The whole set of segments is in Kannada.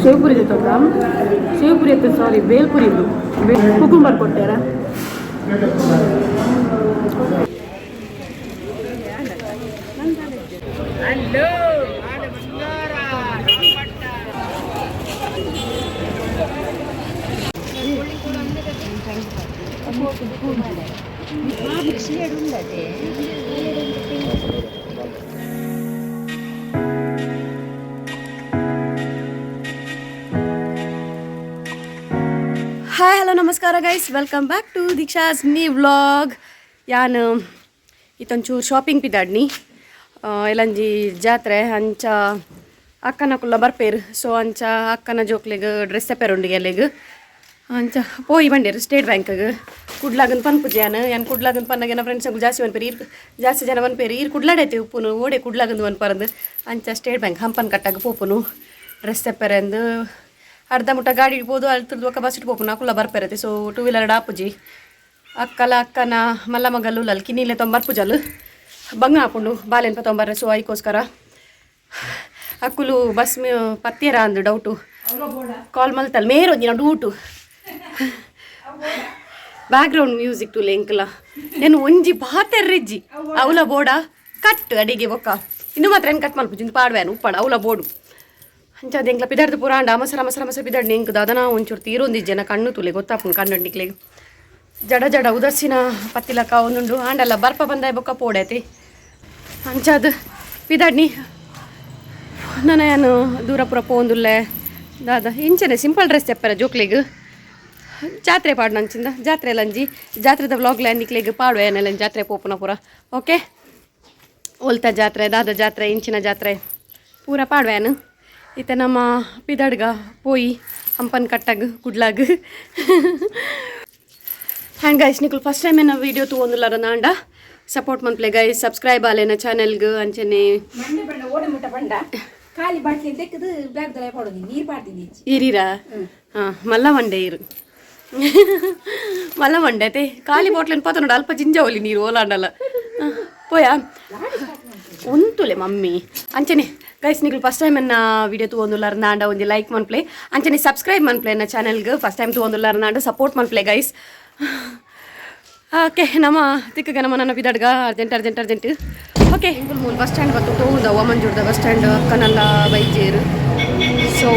ಸೇವ್ಪುರಿ ಜೊತೆ ಸೇವ್ಪುರಿ ಇತ್ತು ಸಾರಿ ಬೇಲ್ಪುರಿ ಇದ್ದು ಕುಕುಂಬರ್ ಕೊಟ್ಟಾರ. ಹಾಯ್ ಹಲೋ ನಮಸ್ಕಾರ guys, welcome back to Deeksha's new vlog. ಯಾನು ಇತ್ತೊಂಚೂರು ಶಾಪಿಂಗ್ ಪಿದಾಡ್ನಿ ಎಲ್ಲಂಜಿ ಜಾತ್ರೆ ಅಂಚ ಅಕ್ಕನ ಕುಲ್ಲ ಬರ್ಪೇರು. ಸೊ ಅಂಚ ಅಕ್ಕನ ಜೋಕ್ಲೆಗ್ ಡ್ರೆಸ್ ತೆಪ್ಪೇರುಂಡಿಗೆ ಅಲ್ಲಿಗೆ ಅಂಚ ಪೋಯಿ ಬಂಡೇರು ಸ್ಟೇಟ್ ಬ್ಯಾಂಕ್ಗೆ ಕುಡ್ಲಾಗನ್ ಪನ್ಪುಜಿ ಯಾನು ಕುಡ್ಲಾಗನ್ ಪನ್ನಾಗ ಫ್ರೆಂಡ್ಸ್ ಜಾಸ್ತಿ ಒನ್ಪೇರಿ ಜಾಸ್ತಿ ಜನ ಒನ್ಪೇರಿ ಈರು ಕುಡ್ಲಾಡೈತಿ ಉಪ್ಪುನು ಓಡೆ ಕುಡ್ಲಾಗಂದು ಒನ್ಪರಂದು ಅಂಚ ಸ್ಟೇಟ್ ಬ್ಯಾಂಕ್ ಹಂಪನ್ ಕಟ್ಟಾಗ ಪೋಪುನು ಡ್ರೆಸ್ ತೆಪ್ಪೇರೆಂದು ಅರ್ಧ ಮುಟ್ಟ ಗಾಡಿ ಇಡ್ಬೋದು ಅಳ್ತದ್ದು ಒಕ್ಕ ಬಸ್ ಇಟ್ಬೋಪು ನಾಕುಲ್ಲ ಬರ್ಪೇರತಿ. ಸೊ ಟೂ ವೀಲರ್ ಆಪುಜಿ ಅಕ್ಕನ ಮಲ್ಲ ಮಗಲು ಲಲ್ಕಿ ನೀಲೆ ತೊಂಬರ್ಪುಜಲು ಬಂಗ ಹಾಕೊಂಡು ಬಾಲೆನ್ಪ ತೊಂಬರ್ರೆ. ಸೊ ಅದಕ್ಕೋಸ್ಕರ ಅಕ್ಕುಲು ಬಸ್ ಪತ್ತೀರ ಅಂದು ಡೌಟು ಕಾಲ್ ಮಲ್ತಲ್ ಮೇರೊಂದಿನ ಡೂಟು ಬ್ಯಾಕ್ಗ್ರೌಂಡ್ ಮ್ಯೂಸಿಕ್ ಟು ಲೆಂಕ್ಲ ಏನು ಒಂಜಿ ಬಾತೆರ್ರಿಜ್ಜಿ ಅವಲ ಬೋಡ ಕಟ್ ಅಡಿಗೆ ಬೊಕ್ಕ ಇನ್ನು ಮಾತ್ರ ಏನು ಕಟ್ ಮಲ್ಪುಜಿ ಪಾಡ್ವೇನು ಉಪ್ಪಣ ಅವಲ ಬೋಡು ಅಂಚದ ಎಂಕ್ಲ ಪಿದಾರ್ದು ಪುರಾಂಡ ಮಸರ ಪಿದಾಡ್ನಿ ಎಂಕದ ಅದನ ಒಂಚೂರು ತೀರೊಂದಿಜ್ಜೆನ ಕಣ್ಣು ತುಲೆ ಗೊತ್ತಾಪು ಕಣ್ಣೊಂಡಿಕ್ಲೆಗೆ ಜಡ ಉದರ್ಸಿನ ಪತ್ತಿಲಕ್ಕ ಒಂದುಂಡು ಆಂಡಲ್ಲ ಬರ್ಪ ಬಂದ ಬೊಕ್ಕ ಪೋಡೈತಿ ಅಂಚದ ಪಿದಾಡ್ನಿ ನಾನು ದೂರ ಪುರ ಪೋಂದುಲ್ಲೆ ದಾದ ಇಂಚನೆ ಸಿಂಪಲ್ ಡ್ರೆಸ್ ತೆಪ್ಪರ ಜೋಕ್ಲೆಗ್ ಜಾತ್ರೆ ಪಾಡು ನಂಚಿಂದ ಜಾತ್ರೆ ಲಂಜಿ ಜಾತ್ರೆದ ವ್ಲಾಗ್ಲೆ ನಿಕ್ಲೆಗ್ ಪಾಡು ಏನೆಲ್ಲ ಜಾತ್ರೆ ಪೋಪುನ ಪೂರ ಓಕೆ ಒಲ್ತ ಜಾತ್ರೆ ದಾದ ಜಾತ್ರೆ ಇಂಚಿನ ಜಾತ್ರೆ ಪೂರ ಪಾಡ್ವೇನು ಇತ್ತ ನಮ್ಮ ಪಿದಾಡ್ಗ ಪೋಯಿ ಹಂಪನ್ ಕಟ್ಟಾಗ ಕುಡ್ಲಾಗ ಹ್ಯಾಂಡ್ ಗೈಸ್ ನಿಕುಲ್ ಫಸ್ಟ್ ಟೈಮ್ ಏನ ವೀಡಿಯೋ ತಗೊಂದಿಲ್ಲಾರ ನಾಂಡ ಸಪೋರ್ಟ್ ಮನ್ಪ್ಲೆ ಗೈಸ್ ಸಬ್ಸ್ಕ್ರೈಬ್ ಆಲೇನ ಚಾನೆಲ್ಗೆ ಅಂಚನೆ ಇರೀರಾ ಹಾಂ ಮಲ್ಲ ಮಂಡೆ ಇರು ಮಲ್ಲ ಮಂಡೆ ಐತೆ ಖಾಲಿ ಬಾಟ್ಲಿನ ಪಾತ ನೋಡ ಅಲ್ಪ ಜಿಂಜಾವಲಿ ನೀರು ಓಲಾಂಡಲ್ಲ ಪೋಯಾ ಒಂತುಲೆ ಮಮ್ಮಿ ಅಂಚನೆ ಗೈಸ್ ನಿಕುಲ್ ಫಸ್ಟ್ ಟೈಮ್ ಎನ್ನ ವೀಡಿಯೋ ತಗೊಂದುಲ್ಲಾರ ನಾಂಡ ಒಂದು ಲೈಕ್ ಮನ್ಪ್ಲೆ ಅಂಚನೆ ಸಬ್ಸ್ಕ್ರೈಬ್ ಮನ್ಪ್ಲೆ ಎನ್ನ ಚಾನೆಲ್ಗೆ ಫಸ್ಟ್ ಟೈಮ್ ತಗೊಂದುಲ್ಲಾರ ನಾಂಡ ಸಪೋರ್ಟ್ ಮನ್ಪ್ಲೆ ಗೈಸ್. ಓಕೆ ನಮ್ಮ ತಿಕ್ಕಗ ನಮ್ಮ ನನ್ನ ಬಿದಾಡ್ಗ ಅರ್ಜೆಂಟ್ ಓಕೆ ಮೂಲ ಬಸ್ ಸ್ಟ್ಯಾಂಡ್ ಬತ್ತು ತೋದ ಮಂಜೂರ್ದ ಬಸ್ ಸ್ಟ್ಯಾಂಡ್ ಅಕ್ಕನೆಲ್ಲ ಬೈಜೇರು. ಸೊ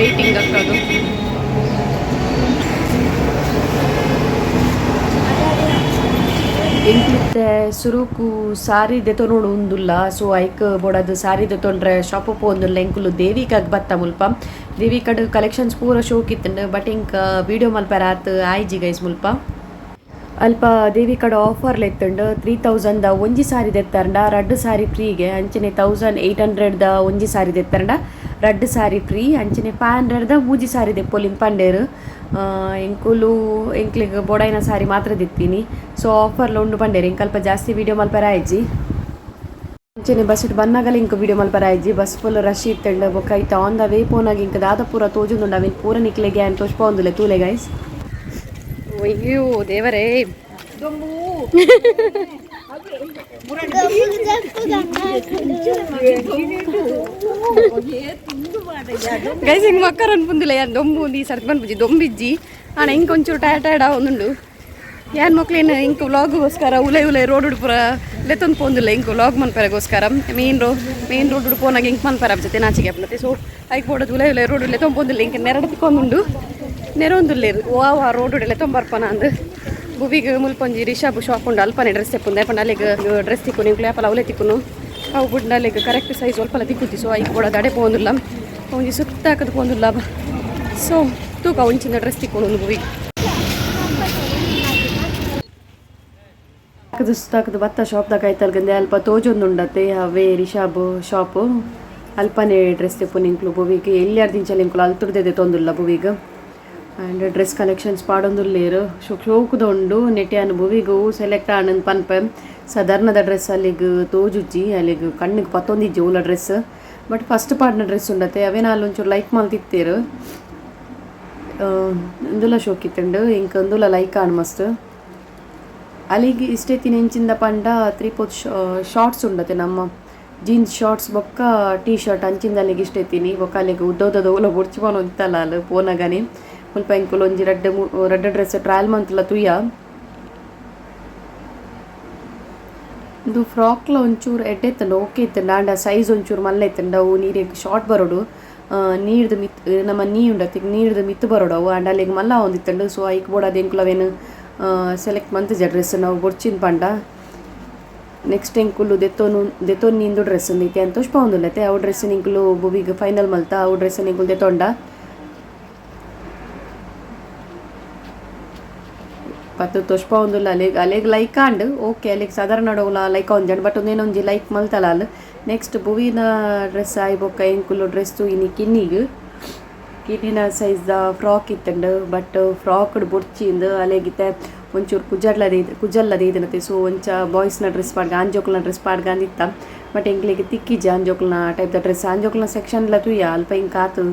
ವೆಯ್ಟಿಂಗ್ ಅಕ್ಕದು ಎಂಕ್ಲಿತ್ತೆ ಸುರುಕು ಸಾರಿ ದೆತೊ ನೋಡು ಉಂದುಲ್ಲ. ಸೊ ಐಕ್ ಬೋಡದು ಸಾರಿ ದೆತೊಂಡ್ರೆ ಶಾಪ್ ಪೋಂದುಲ್ಲ ಎಂಕುಲು ದೇವಿಕಾಗ್ ಬತ್ತ ಮುಲ್ಪ ದೇವಿಕಡ್ ಕಲೆಕ್ಷನ್ಸ್ ಪೂರ ಶೋಕ್ ಇತ್ತಂಡು ಬಟ್ ಇಂಕ ವೀಡಿಯೋ ಮಲ್ಪರ ಆತ್ ಆಯ್ಜಿ ಗೈಸ್ ಮುಲ್ಪ ಅಲ್ಪ ದೇವಿಕಡ್ ಆಫರ್ಲು ಎತ್ತಂಡು 3000 ಒಂಜಿ ಸಾರಿ ದೆತ್ತರಂಡ ರಡ್ಡು ಸಾರಿ ಫ್ರೀಗೆ ಅಂಚನೆ 1800 ಒಂಜಿ ಸಾರಿ ದೆತ್ತರಂಡ ರಡ್ಡು ಸಾರಿ ಫ್ರೀ ಅಂಚನೆ 500 ಮೂಜಿ ಸಾರಿ ದೆಪ್ಪೊಲಿನ್ ಪಂಡೇರು ಎಂಕುಲು ಎಂಕ್ಲಿಗೆ ಬೊಡೈನ ಸಾರಿ ಮಾತ್ರ ದಿತ್ತೀನಿ. ಸೊ ಆಫರ್ಲು ಉಂಡು ಪಂಡೇರು ಇಂಕಲ್ಪ ಜಾಸ್ತಿ ವೀಡಿಯೋ ಮಲ್ಪರ ಆಯ್ಜಿ ಅಂಚನೆ ಬಸ್ ಇಟ್ಟು ಬಂದಾಗಲ ಇಂಕ ವೀಡಿಯೋ ಮಲ್ಪರ ಆಯ್ಜಿ ಬಸ್ ಫುಲ್ ರಶ್ ಇತ್ತಂಡು ಬೊಕ್ಕ ಐತ ಆನ್ ದ ವೇ ಪೋನಾಗ ಇಂಕ ದಾದ ಪೂರ ತೋಜುಂದುಂಡು ಅವಿನ ಪೂರ ನಿಕ್ಲೆಗೆ ಅಂತ ತೋಷ್ಪ ಒಂದುಲೆ ತೂಲೆ ಗೈಸ್. ಅಯ್ಯೋ ದೇವರೇ ಗೈಸ್ ಹಿಂಗೆ ಮಕ್ಕರ ಅನ್ಪುಂದಿಲ್ಲ ಯಾರು ದೊಂಬು ಈ ಸರ್ತಿ ಬಂದ್ಬಿಜ್ಜಿ ದೊಂಬಿಜ್ಜಿ ಅಣ್ಣ ಹಿಂಗೆ ಒಂಚೂರು ಟಯರ್ಡ್ ಒಂದುಂಡು ಯಾರು ಮಕ್ಳೇನು ಇಂಕ ವ್ಲಾಗ್ಗೋಸ್ಕರ ಉಲೆ ರೋಡ್ ಉಡುಪುರ ಲೆತ್ತೊಂದು ಪೋಂದಿಲ್ಲ ಇಂಕ ವ್ಲಾಗ್ ಮನ್ಪರಗೋಸ್ಕರ ಮೇನ್ ರೋಡ್ ಉಡುಪೋನಾಗ ಹಿಂಗೆ ಮನ್ಪರ ಜೊತೆ ನಾಚಿಗೆ ಅಪ್ಲತ್ತೆ. ಸೊ ಐಕ್ ಬೋಡೋದು ಉಲೆ ರೋಡ್ ಲೆತ್ತೊಂದು ಪೋಂದಿಲ್ಲ ಇಂಕ ನೆರಡಕ್ಕೊಂದುಂಡು ನೆರೊಂದುಲ್ಲೇರು ಓ ರೋಡ್ ಉಡೆಲ್ಲ ತೊಂಬರ್ಪನ ಅಂದು ಬುವಿಗೆ ಮುಲ್ಪೊಂಜಿ ರಿಷಾಬ್ ಶಾಪ್ ಉಂಡು ಅಲ್ಪನೆ ಡ್ರೆಸ್ ತೆಪ್ಪುಂಡು ಯಾಪಂಡ ಅಲ್ಲಿಗೆ ಡ್ರೆಸ್ ತಿಕ್ಕು ನಿಂಕ್ಲು ಯಾಪಲ್ಲ ಅವಲೆ ತಿಕ್ಕುನು ಅವು ಬಿಟ್ಟು ಅಲ್ಲಿಗೆ ಕರೆಕ್ಟ್ ಸೈಜ್ ಸ್ವಲ್ಪಲ್ಲ ತಿಕ್ಕುತ್ತಿ. ಸೊ ಐಕ್ ಬೋಡೋದು ಅಡೆ ಪೋಂದಿಲ್ಲ ಒಂಜಿ ಸುತ್ತ ಹಾಕದು ಪೋಂದಿಲ್ಲ. ಸೊ ತೂಕ ಒಂಚಿಂದ ಡ್ರೆಸ್ ತಿಕ್ಕೊಂಡು ಬುವಿಗೆ ಹಾಕದು ಸುತ್ತಾಕದು ಬತ್ತ ಶಾಪ್ದಾಗ ಆಯ್ತಲ್ಗಂದೆ ಅಲ್ಪ ತೋಜೊಂದುಂಡತ್ತೆ ಅವೇ ರಿಷಾಬ್ ಶಾಪು ಅಲ್ಪನೆ ಡ್ರೆಸ್ ತೆಪ್ಪು ನಿಂಕ್ಲು ಬುವಿಗೆ ಎಲ್ಲಿ ದಿಂಚಲ್ಲಿ ನಿಂಕ್ಲು ಅಲ್ತುರ್ದೆ ತೊಂದಿಲ್ಲ ಬುವಿಗೆ ಆ್ಯಂಡ್ ಡ್ರೆಸ್ ಕಲೆಕ್ಷನ್ಸ್ ಪಾಡೊಂದುಲ್ಲೇರು ಶೋಕುದ ಉಂಡು ನೆಟ್ಯಾನು ಬುವಿಗೂ ಸೆಲೆಕ್ಟ್ ಆನಂದ್ ಪನ್ಪೆ ಸಾಧಾರಣದ ಡ್ರೆಸ್ ಅಲ್ಲಿಗೆ ತೋಜುಜ್ಜಿ ಅಲ್ಲಿಗೆ ಕಣ್ಣಿಗೆ ಪತ್ತೊಂದಿಜ್ಜಿ ಓಲ ಡ್ರೆಸ್ ಬಟ್ ಫಸ್ಟ್ ಪಾಡ್ನ ಡ್ರೆಸ್ ಉಂಡತ್ತೆ ಅವೇ ನಾಲ್ ಒಂಚೂರು ಲೈಕ್ ಮಲ್ತಿತ್ತೇರು ಇಂದುಲ ಶೋಕಿತ್ತಂಡು ಇಂಕ ಇಂದುಲ ಲೈಕ್ ಆನ್ ಮಸ್ತ್ ಅಲ್ಲಿಗೆ ಇಷ್ಟೇ ತಿನೆಂಚಿಂದ ಪಂಡ 3/4 ಶಾರ್ಟ್ಸ್ ಉಂಡತ್ತೆ ನಮ್ಮ ಜೀನ್ಸ್ ಶಾರ್ಟ್ಸ್ ಬೊಕ್ಕ ಟೀ ಶರ್ಟ್ ಅಂಚಿಂದಲ್ಲಿಗೆ ಇಷ್ಟ ಎತ್ತೀನಿ ಬೊಕ್ಕ ಅಲ್ಲಿಗೆ ಉದ್ದೋದದ ಓಲ ಬೊಡ್ಚಿಬೋನು ಅಂತಲ್ಲ ಅಲ್ಲಿ ಪೋನಾಗನೆ ಮುಲ್ಪ ಇಂಕುಲು ಒಂಜಿ ರೆಡ್ ಡ್ರೆಸ್ ಟ್ರಯಲ್ ಮಂತ್ಲ ತುಯ್ಯ ಇದು ಫ್ರಾಕ್ಲ ಒಂಚೂರು ಎಡ್ಡೆತ್ತಂಡ ಓಕೆ ಇತ್ತಂಡ ಆಂಡ ಸೈಜ್ ಒಂಚೂರು ಮಲ್ಲ ಇತ್ತಂಡ ಅವು ನೀರಿಗೆ ಶಾರ್ಟ್ ಬರೋಡು ನೀರ್ದು ಮಿತ್ ನಮ್ಮ ನೀ ಉಂಡತ್ತಿಗೆ ನೀರ್ದು ಮಿತ್ತು ಬರೋಡು ಅವು ಆಂಡ ಅಲ್ಲಿಗೆ ಮಲ್ಲ ಒಂದಿತ್ತಂಡು ಸೊ ಐಕ್ ಬೋಡದು ಎಂಕುಲವೇನು ಸೆಲೆಕ್ಟ್ ಮಂತಿಜ ಡ್ರೆಸ್ ನಾವು ಬೊಡ್ಚಿನ ಪಂಡ ನೆಕ್ಸ್ಟ್ ಎಂಕುಲು ದೆತೊನ್ ನಿಂದು ಡ್ರೆಸ್ ಉಂದೈತೆ ಅಂತ ತೋಷ್ಪ ಒಂದುಲ್ಲತೆ ಅವು ಡ್ರೆಸ್ ನಿಂಕುಲು ಬುಬಿಗೆ ಫೈನಲ್ ಮಲ್ತ ಅವು ಡ್ರೆಸ್ ನಿಂಕುಲು ದೆತೊಂಡ ಪತ್ತು ತೋಷ್ಪ ಒಂದುಲ್ಲ ಅಲೆಗ್ ಲೈಕ್ ಆಂಡ್ ಓಕೆ ಅಲೆಗ್ ಸಾಧಾರಣ ನಡೋಲ್ಲ ಲೈಕ್ ಒಂಜಂಡ್ ಬಟ್ ಒಂದೇನೋ ಒಂಜಿ ಲೈಕ್ ಮಲ್ತಲ್ಲ ಅಲ್ಲಿ ನೆಕ್ಸ್ಟ್ ಬುವಿನ ಡ್ರೆಸ್ ಆಯ್ಬೊಕ್ಕ ಎಂಕುಲು ಡ್ರೆಸ್ಸು ಇನಿ ಕಿನ್ನಿನ ಸೈಜ್ದ ಫ್ರಾಕ್ ಇತ್ತಂಡು ಬಟ್ ಫ್ರಾಕ್ಡ್ ಬೊಡ್ಚಿಂದು ಅಲೆಗಿತ್ತೆ ಒಂಚೂರು ಕುಜಲ್ಲದೆ ಇದನ್ನತೆ ಸೊ ಒಂಚ ಬಾಯ್ಸ್ನ ಡ್ರೆಸ್ ಪಾಡ್ಗ ಆಂಜೋಕ್ಲನ ಡ್ರೆಸ್ ಪಾಡ್ಗ ಅಂದಿತ್ತ ಬಟ್ ಎಂಕ್ಲಿಗೆ ತಿಕ್ಕಿಜ ಆಂಜೋಕ್ಲನ ಟೈಪ್ ದ ಡ್ರೆಸ್ ಆಂಜೋಕ್ಲನ ಸೆಕ್ಷನ್ಲ ತುಯ್ಯ ಅಲ್ಪ ಹಿಂಗೆ ಕಾತು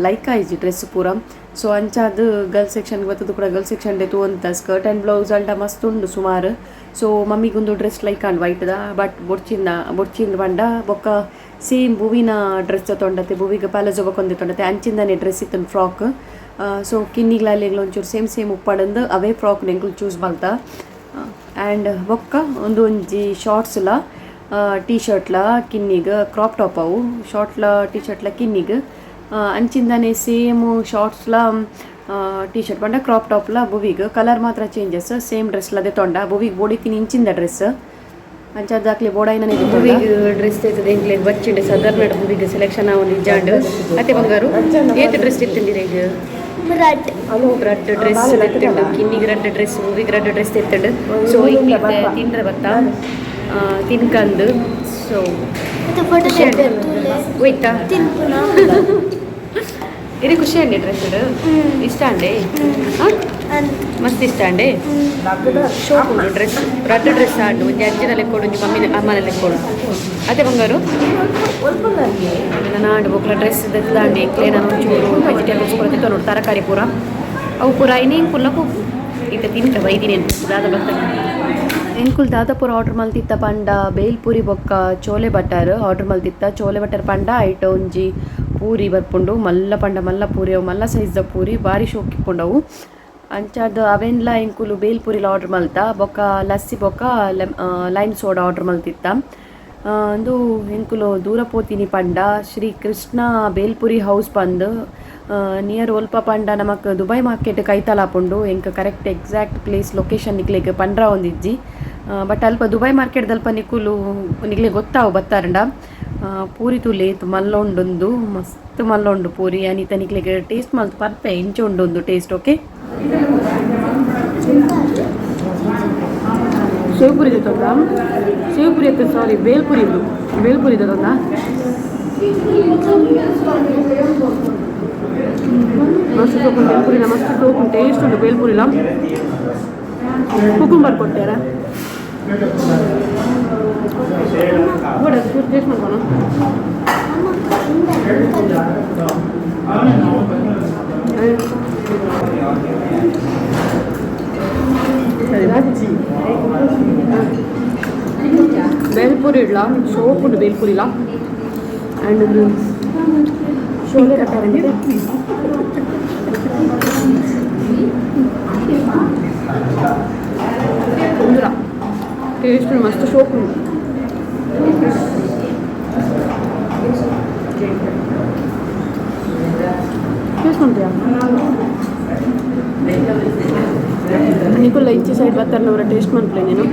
ಲೈಕ್ ಆಯ್ಜಿ ಡ್ರೆಸ್ ಪೂರ ಸೊ ಅಂಚಾದು ಗರ್ಲ್ ಸೆಕ್ಷನ್ಗೆ ಬರ್ತದ್ದು ಕೂಡ ಗರ್ಲ್ ಸೆಕ್ಷನ್ ಡೆ ತೂವಂತ ಸ್ಕರ್ಟ್ ಆ್ಯಂಡ್ ಬ್ಲೌಸ್ ಅಲ್ಟ ಮಸ್ತ್ ಉಂಡು ಸುಮಾರು ಸೊ ಮಮ್ಮಿಗೊಂದು ಡ್ರೆಸ್ ಲೈಕ್ ಆಂಡ್ ವೈಟ್ದ ಬಟ್ ಬೊಡ್ಚಿಂದ ಬಂಡ ಬೊಕ್ಕ ಸೇಮ್ ಬುವಿನ ಡ್ರೆಸ್ ತೊಂಡತೆ ಬುವಿಗೆ ಪ್ಯಾಲೇಜ್ ಹೋಗ್ಕೊಂಡೆ ತೊಂಡತೆ ಅಂಚಿಂದನೇ ಡ್ರೆಸ್ ಇತ್ತು ಫ್ರಾಕ್ ಸೊ ಕಿನ್ನಿಗ್ಲಲ್ಲಿಗ್ಲ ಒಂಚೂರು ಸೇಮ್ ಉಪ್ಪಾಡಂದು ಅವೇ ಫ್ರಾಕ್ ನೆಂಕ್ಲು ಚೂಸ್ ಮಾಡ್ತಾ ಆ್ಯಂಡ್ ಬೊಕ್ಕ ಒಂಜಿ ಶಾರ್ಟ್ಸ್ಲ ಟೀ ಶರ್ಟ್ಲ ಕಿನ್ನಿಗೆ ಕ್ರಾಪ್ ಟಾಪ್ ಅವು ಶಾರ್ಟ್ಲ ಟೀ ಶರ್ಟ್ಲ ಕಿನ್ನಿಗೆ ಅಂಚಿಂದನೇ ಸೇಮ್ ಶಾರ್ಟ್ಸ್ಲ ಟೀ ಶರ್ಟ್ ಬಂಡ ಕ್ರಾಪ್ ಟಾಪ್ಲ ಬುವಿಗೆ ಕಲರ್ ಮಾತ್ರ ಚೇಂಜಸ್ ಸೇಮ್ ಡ್ರೆಸ್ಲದೆ ತೊಂಡ ಬುವಿಗೆ ಬೋಡಿತೀನಿ ಇಂಚಿಂದ ಡ್ರೆಸ್ ಅಂಚಾದಾಕ್ಲಿ ಬೋಡಾಯಿನೇ ಬುವಿಗೆ ಡ್ರೆಸ್ ತೆಗೆದು ಎಂಕ್ಲೆ ಬಚ್ಚಿಂಡೆ ಸಾಧಾರಣ ಬುವಿಗೆ ಸೆಲೆಕ್ಷನ್ ಒಂದು ಇಜ್ಜಾಂಡು ಅತ್ತೆ ಬಂಗಾರು ಏತ್ ಡ್ರೆಸ್ ಇರ್ತಂದಿರ ಈಗ ರೆಡ್ ಡ್ರೆಸ್ ಎತ್ತಂಡು ಕಿನ್ನಿಗೆ ರೆಡ್ ಡ್ರೆಸ್ ಬುವಿಗೆ ರೆಡ್ ಡ್ರೆಸ್ ಎತ್ತಂಡು ಸೊ ಈಗ ತಿಂಡ್ರೆ ಬತ್ತ ತಿನ್ಕಂದು ಸೊ ಹೋಯ್ತಾ ಇಡೀ ಖುಷಿ ಅಂಡೆ ಡ್ರೆಸ್ ಇಷ್ಟ ಅಂಡೆ ಮಸ್ತ್ ಇಷ್ಟ ಅಂಡೆ ಶೋಕ್ ಉಂಡು ಡ್ರೆಸ್ ರೆಡ್ ಡ್ರೆಸ್ ಆಂಡು ಒಂಜಿ ಅಜ್ಜಿನಲ್ಲಿ ಕೊಡು ಒಂಜಿ ಮಮ್ಮಿ ಅಮ್ಮನಲ್ಲಿ ಕೊಡು ಅದೇ ಬಂಗಾರು ನಾನು ಆಂಡು ಬೊಕ್ಲ ಡ್ರೆಸ್ ದಾಂಡಿ ಎಂಕ್ಲೆ ನಾನು ಒಂಚೂರು ವೆಜಿಟೇಬಲ್ಸ್ ಕೂಡ ತಿಂತ ನೋಡು ತರಕಾರಿ ಪೂರ ಅವು ಪೂರ ಇನ್ನೇನು ಕುಲ್ಲಕ್ಕೂ ಈಗ ತಿಂತ ಬೈದಿನಿ ದಾದ ಬರ್ತಾನೆ ಎಂಕುಲ್ ದಾದಾಪುರ ಆರ್ಡ್ರ್ ಮಲ್ತಿತ್ತ ಪಂಡ ಬೇಲ್ಪುರಿ ಬೊಕ್ಕ ಚೋಲೆ ಬಟರ್ ಆರ್ಡ್ರ್ ಮಲ್ತಿತ್ತ ಚೋಲೆ ಬಟರ್ ಪಂಡ ಐಟ ಒಂಜಿ ಪೂರಿ ಬರ್ಪುಂಡು ಮಲ್ಲ ಪಂಡ ಮಲ್ಲ ಪೂರಿ ಅವು ಮಲ್ಲ ಸೈಜ್ದ ಪೂರಿ ಭಾರಿ ಶೋಕಿಪ್ಪುಂಡವು ಅಂಚಾದ ಅವೆನ್ಲ ಎಂಕುಲು ಬೇಲ್ಪುರಿಲ ಆರ್ಡ್ರ್ ಮಲ್ತ ಬೊಕ್ಕ ಲಸ್ಸಿ ಬೊಕ್ಕ ಲೈಮ್ ಸೋಡಾ ಆರ್ಡ್ರ್ ಮಲ್ತಿತ್ತ ಅಂದು ಎಂಕುಲು ದೂರ ಪೋತಿನಿ ಪಂಡ ಶ್ರೀ ಕೃಷ್ಣ ಬೇಲ್ಪುರಿ ಹೌಸ್ ಪಂದ್ ನಿಯರ್ ಒಲ್ಪ ಪಂಡ ನಮಕ್ ದುಬೈ ಮಾರ್ಕೆಟ್ ಕೈತಲಾಪುಂಡು ಎಂಕ್ ಕರೆಕ್ಟ್ ಎಕ್ಸಾಕ್ಟ್ ಪ್ಲೇಸ್ ಲೊಕೇಶನ್ ನಿಕ್ಲೆಗ್ ಪಂಡ್ರ ಒಂದಿಜ್ಜಿ ಬಟ್ ಅಲ್ಪ ದುಬೈ ಮಾರ್ಕೆಟ್ ದಲ್ಪ ನಿಕ್ಕುಲು ನಿಕ್ಲೆ ಗೊತ್ತಾವು ಬತ್ತಾರಂಡ ಪೂರಿ ತುಲೇತ್ ಮಲ್ಲೊಂಡೊಂದು ಮಸ್ತ್ ಮಲ್ಲೊಂಡು ಪೂರಿ ಅನಿತ ನಿಕ್ಲೆಗ್ ಟೇಸ್ಟ್ ಮಲ್ತು ಪರ್ಪೆ ಇಂಚ ಉಂಡೊಂದು ಟೇಸ್ಟ್ ಓಕೆ ಸೇವ್ಪುರಿ ತೊಂದ ಸೇವ್ಪುರಿ ಎತ್ತ ಸಾರಿ ಬೇಲ್ಪುರಿ ತೊಂದ ಮಸ್ತ್ ಸೋಪು ಬೇಲ್ಪುರಿನ ಮಸ್ತ್ ಸೋಪು ಟೇಸ್ಟ್ ಉಂಟು ಬೇಲ್ಪುರಿಲ ಕುಕುಂಬರ್ ಕೊಟ್ಟಾರ ಟೇಸ್ಟ್ ಮಾಡ್ಕೋಣ ಬೇಲ್ಪುರಿ ಇಡ್ಲ ಸೋಪ್ ಉಂಟು ಬೇಲ್ಪುರಿಲ ಆ್ಯಂಡ್ ಶೋಲೆ ಕಟ್ಟಾರಂತೆ ಟೇಸ್ಟ್ ಮಸ್ತ್ ಶೋಪ್ ಉಂಟು ಟೇಸ್ಟ್ ಉಂಟು ನಿಕುಲ್ಲ ಇಂಚಿ ಸೈಡ್ ಬರ್ತಾರೆ ಅವರ ಟೇಸ್ಟ್ ಮಾಡ್ಲೇ ನೀನು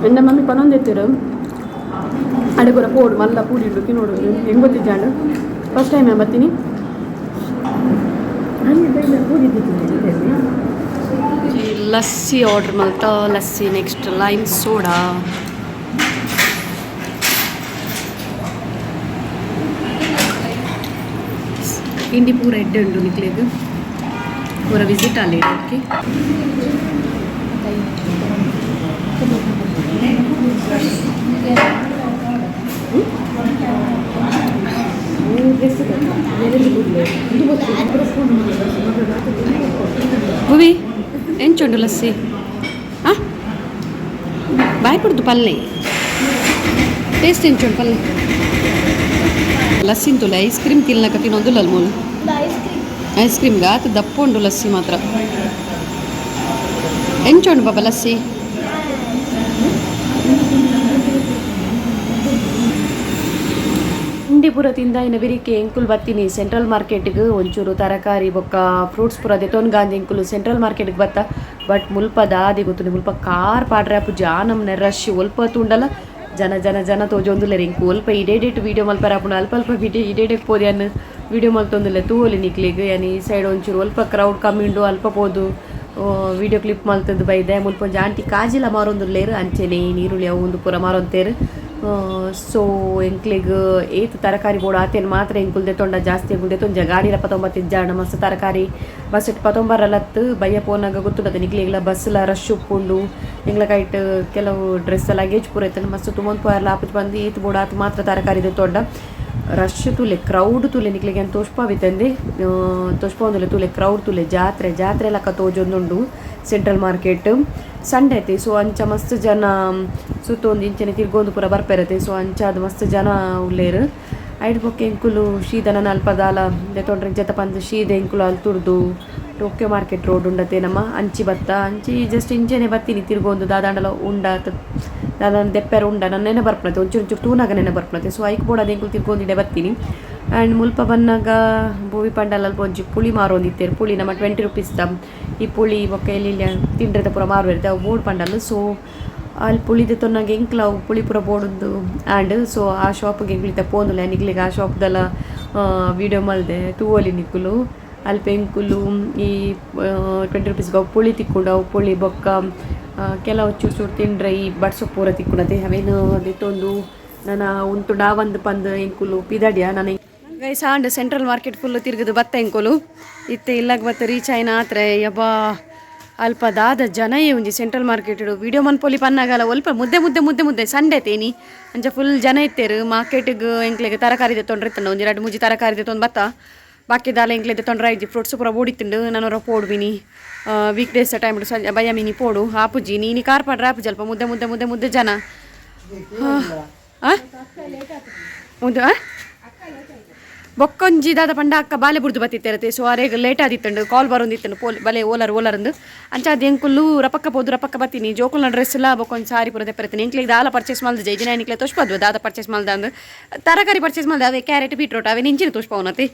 എൻ്റെ ಮಮ್ಮಿ ಪನ್ನೊಂದು ಎತ್ತಿರು ಅಡುಗುರ ಪೋಡು ಮಲ್ಲ ಪೂಡಿ ಇಡ್ಲಿಕ್ಕೆ ನೋಡು ಹೆಂಗೆ ಗೊತ್ತಿದ್ದಾಂಡು ಫಸ್ಟ್ ಟೈಮ್ ಬರ್ತೀನಿ ಲಸ್ಸಿ ಆರ್ಡ್ರ್ ಮಲ್ತ ಲಸ್ಸಿ ನೆಕ್ಸ್ಟ್ ಲೈಮ್ ಸೋಡಾ ತಿಂಡಿ ಪೂರ ಎಡ್ಡೆ ಉಂಟು ನಿಕ್ಲೆಗ್ ಪೂರ ವಿಸಿಟ್ ಅಲ್ಲಿ ಓಕೆ ಭುವಿ ಎಂಚುಂಡು ಲಸ್ಸಿ ಹಾಂ ಬಾಯ್ ಕೊಡ್ದು ಪಲ್ಲೆ ಟೇಸ್ಟ್ ಎಂಚುಂಡು ಪಲ್ಲೆ ಲಸ್ಸಿ ತುಲೆ ಐಸ್ ಕ್ರೀಮ್ ತಿನ್ನಕ ತಿನ್ನೊಂದು ಲಲ್ಮೂಲು ಐಸ್ ಕ್ರೀಮ್ಗೆ ಆತ ದಪ್ಪ ಉಂಡು ಲಸ್ಸಿ ಮಾತ್ರ ಎಂಚುಂಡು ಬಾಬಾ ಲಸ್ಸಿ ಪೂರದಿಂದ ಇನ್ನು ಬಿರಿಕೆ ಎಂಕುಲ್ ಬತ್ತೀನಿ ಸೆಂಟ್ರಲ್ ಮಾರ್ಕೆಟ್ಗೆ ಒಂಚೂರು ತರಕಾರಿ ಬೊಕ್ಕ ಫ್ರೂಟ್ಸ್ ಪೂರ ದೆತೊಂದು ಗಾಂಧಿ ಎಂಕುಲು ಸೆಂಟ್ರಲ್ ಮಾರ್ಕೆಟ್ಗೆ ಬತ್ತ ಬಟ್ ಮುಲ್ಪ ದಾದಿ ಗೊತ್ತು ಮುಲ್ಪ ಕಾರ್ ಪಾಡ್ರೆ ಅಪ್ಪು ಜಾನಮ್ನೆ ರಶ್ ಒಲ್ಪ ತುಂಡಲ್ಲ ಜನ ಜನ ಜನ ತೋಜೊಂದುಲ್ಲೆ ಇಂಕು ಒಲ್ಪ ಇಡೇಡೇಟ್ ವೀಡಿಯೋ ಮಲ್ಪರಾಪುನ ಅಲ್ಪ ಅಲ್ಪ ಇಡೇಡೇಟ್ ಪೋದೆ ಅನ್ನು ವೀಡಿಯೋ ಮಲ್ತೊಂದುಲ್ಲೆ ತೂವಲಿ ನಿಕ್ಲಿಗೆ ಯಾನಿ ಈ ಸೈಡ್ ಒಂಚೂರು ಒಲ್ಪ ಕ್ರೌಡ್ ಕಮ್ಮಿ ಉಂಡು ಅಲ್ಪ ಪೋದು ವೀಡಿಯೋ ಕ್ಲಿಪ್ ಮಲ್ತದ್ದು ಬೈದೆ ಮುಲ್ಪ ಒಂಜಿ ಆಂಟಿ ಕಾಜಿಲ ಮಾರೊಂದುಲ್ಲೇರು ಅಂಚೆನೆ ನೀರುಳ್ಳಿ ಅವು ಒಂದು ಪೂರ ಮಾರೊಂತೇರು ಸೊ ಎಂಕ್ಲಿಗೆ ಏತು ತರಕಾರಿ ಬೋಡು ಆತೇನು ಮಾತ್ರ ಎಂಕುಲ್ದೆ ತೊಂಡ ಜಾಸ್ತಿ ಎಂಕುಲ್ದೆ ತೊಂಜ ಗಾಡಿಲ 19 ಇಜ್ಜಾಂಡ ಮಸ್ತ್ ತರಕಾರಿ ಬಸ್ 19 ಬಯ್ಯ ಪೋನಾಗ ಗೊತ್ತುಂಡದೆ ನಿಕ್ಲಿಗ್ಲ ಬಸ್ಲ ರಶ್ ಉಪ್ಪುಂಡು ಎಂಗ್ಲ ಕೈಟ್ ಕೆಲವು ಡ್ರೆಸ್ ಲಗೇಜ್ ಪೂರ ಇತ್ತು ಮಸ್ತ್ ತುಂಬೊಂದು ಪೋಯರ್ಲ ಆಪತ್ ಬಂದು ಏತು ಬೋಡು ಆತು ಮಾತ್ರ ತರಕಾರಿ ತೊಂಡ ರಶ್ ತುಲೆ ಕ್ರೌಡ್ ತುಲೆ ನಿಕ್ಲಿಗೆ ಅಂತ ತೋಷ್ಪಾವಿತ್ತಂದೆ ತೋಷ್ಪೊಂದುಲೆ ತುಲೆ ಕ್ರೌಡ್ ತುಲೆ ಜಾತ್ರೆ ಲಕ್ಕ ತೋಜೊಂದುಂಡು ಸೆಂಟ್ರಲ್ ಮಾರ್ಕೆಟ್ ಸಂಡೆ ಐತೆ ಸೊ ಅಂಚ ಮಸ್ತ್ ಜನ ಸುತ್ತೊಂದು ಇಂಚನೆ ತಿರ್ಗೊಂದು ಪೂರ ಬರ್ಪೇರತ್ತೆ ಸೊ ಅಂಚ ಅದು ಮಸ್ತ್ ಜನ ಉಳ್ಳೇರು ಐಡ್ ಬೊಕ್ಕೆ ಎಂಕುಲು ಶೀದನ ಅಲ್ಪದಾಲ ತೊಂಡ್ರೆ ಜತ ಪಂದು ಶೀದ ಎಂಕುಲು ಅಲ್ಲಿ ತುರ್ದು ಟೋಕ್ಯೋ ಮಾರ್ಕೆಟ್ ರೋಡ್ ಉಂಡತೆ ನಮ್ಮ ಅಂಚಿ ಬತ್ತ ಅಂಚಿ ಜಸ್ಟ್ ಇಂಚನೆ ಬತ್ತೀನಿ ತಿರ್ಗೊಂದು ದಾದಾಂಡಲ ಉಂಡ ದಾದಾಂಡ ದೆಪ್ಪೆರ ಉಂಡ ನನ್ನ ನೆನೆ ಬರ್ಪನತೆ ಒಂಚೂರು ತೂನಾಗ ನೆನೆ ಬರ್ಪನತೆ ಸೊ ಐಕ್ ಬೋಡದು ಎಂಕುಲು ತಿರ್ಗೊಂದಿಡೆ ಬತ್ತೀನಿ ಆ್ಯಂಡ್ ಮುಲ್ಪ ಬನ್ನಾಗ ಭೂವಿ ಪಂಡಲ್ ಅಲ್ಪ ಒಂಚಿ ಪುಳಿ ಮಾರೋಂದಿತ್ತೇರು ಪುಳಿ ನಮ್ಮ 20 ರೂಪೀಸ್ ಈ ಪುಳಿ ಬೊಕ್ಕ ಎಲ್ಲಿ ತಿಂಡ್ರೆದ ಪೂರ ಮಾರುವಿರುತ್ತೆ ಅವು ಬೋರ್ಡ್ ಪಂಡಲ್ ಸೊ ಅಲ್ಲಿ ಪುಳಿದು ತೊನ್ನಾಗ ಎಂಕ್ಲ ಅವು ಪುಳಿ ಪೂರ ಬೋರ್ಡೊಂದು ಆ್ಯಂಡ್ ಸೊ ಆ ಶಾಪಿಗೆ ಎಂಕ್ಲಿತ ಪೋಂದುಲ್ಲ ನಿಕ್ಲಿಗೆ ಆ ಶಾಪ್ದಲ್ಲ ವೀಡಿಯೋ ಮಲ್ದೆ ತೂವಲಿ ನಿಕ್ಕುಲು ಅಲ್ಪ ಎಂಕುಲು ಈ 20 ರೂಪೀಸ್ಗೆ ಅವು ಪುಳಿ ತಿಕ್ಕೊಂಡು ಅವು ಪುಳಿ ಬೊಕ್ಕ ಕೆಲವು ಚೂರು ತಿಂಡ್ರೆ ಈ ಬಡ್ಸೋ ಪೂರ ತಿಕ್ಕೊಂಡತೆ ಅವೇನು ಅದೊಂದು ನಾನು ಉಂಟು ಒಂದು ಪಂದು ಎಂಕುಲು ಪಿದಾಡ್ಯ ನಾನು ಗೈ ಸಾಂಡ್ ಸೆಂಟ್ರಲ್ ಮಾರ್ಕೆಟ್ ಫುಲ್ಲು ತಿರುಗಿದು ಬತ್ತ ಎಂಕುಲು ಇತ್ತೆ ಇಲ್ಲಾಗ ಬತ್ತ ರೀಚ್ ಆಯ್ನ ಆತ್ರೆ ಯಬ್ಬಾ ಅಲ್ಪ ದಾದ ಜನ ಒಂಜಿ ಸೆಂಟ್ರಲ್ ಮಾರ್ಕೆಟ್ ವಿಡಿಯೋ ಮನ್ಪೊಲಿ ಪನ್ನಾಗಲ್ಲ ಒಲ್ಪ ಮುದ್ದೆ ಸಂಡೆ ತೇನಿ ಅಂಚ ಫುಲ್ ಜನ ಇತ್ತೇರು ಮಾರ್ಕೆಟಿಗೆ ಎಂಕ್ಲೆಗೆ ತರಕಾರಿ ತೊಂಡ್ರಿತ್ತಂಡು ಒಂಜಿ 2-3 ತರಕಾರಿ ತೊಂದು ಬತ್ತ ಬಾಕಿ ದಾಲ ಎಂಕ್ಲೆದೆ ತೊಂಡ್ರೆ ಇಜ್ಜಿ ಫ್ರೂಟ್ಸ್ ಪೂರ ಓಡಿತ್ತುಂಡು ನಾನೂರ ಪೋಡ್ಬಿನಿ ವೀಕ್ ಡೇಸ್ ಟೈಮ್ ಭಯ ಮಿನಿ ಪೋಡು ಆಪುಜಿ ನೀನು ಕಾರ್ ಪಾಡ್ರೆ ಆಪುಜಿ ಅಲ್ಪ ಮುದ್ದೆ ಜನ ಮುದ್ದೆ ಬೊಕ್ಕೊಂಜಿ ದಾದ ಪಂಡ ಅಕ್ಕ ಬಾಲೆ ಬುಡ್ದು ಬತ್ತಿತ್ತೇರತ್ತೆ ಸೊ ಅರೆಗ ಲೇಟ್ ಆದಿತ್ತಂಡು ಕಾಲ್ ಬರೋಂದಿತ್ತಂಡು ಬಲೆ ಓಲರಂದು ಅಂಚ ಅದು ಎಂಕುಲ್ಲು ರಪಕ್ಕ ಬತ್ತೀನಿ ಜೋಕುಲ್ನ ಡ್ರೆಸ್ ಎಲ್ಲ ಬೊಕ್ಕೊಂದು ಸಾರಿ ಪೂರ ತೆಪ್ಪರತ್ತೀನಿ ಎಂಕ್ಲಿಗೆ ದಾಲ ಪರ್ಚೇಸ್ ಮಾಡ್ದೆ ಜೈಜಿನ ನಿಕ್ಲೆ ತೋಷ್ಪದ್ವು ದಾದ ಪರ್ಚೇಸ್ ಮಾಡ್ದೆ ಅಂದು ತರಕಾರಿ ಪರ್ಚೇಸ್ ಮಾಡ್ದೆ ಅವೇ ಕ್ಯಾರೆಟ್ ಬೀಟ್ರೋಟ್ ಅವೇ ನಿಂಚಿನ ತೋಷ್ಪವನತಿ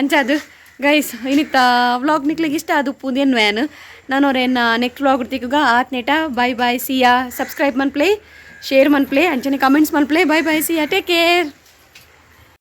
ಅಂಚ ಅದು ಗೈಸ್ ಇನ್ನಿತ್ತ ವ್ಲಾಗ್ ನಿಕ್ಲಿಗೆ ಇಷ್ಟ ಅದು ಪುದೇನು ವ್ಯಾನ್ ನಾನು ಅವ್ರೇನು ನೆಕ್ಸ್ಟ್ ವ್ಲಾಗ್ ತಿಕ್ಕುಗ ಆತ್ನೇಟ ಬಾಯ್ ಸಿಯಾ ಸಬ್ಸ್ಕ್ರೈಬ್ ಮನ್ ಪ್ಲೇ ಶೇರ್ ಮನ್ ಪ್ಲೇ ಅಂಚನೆ ಕಮೆಂಟ್ಸ್ ಮನ್ ಪ್ಲೇ ಬಾಯ್ ಸಿಯಾ ಟೇಕ್ ಕೇರ್.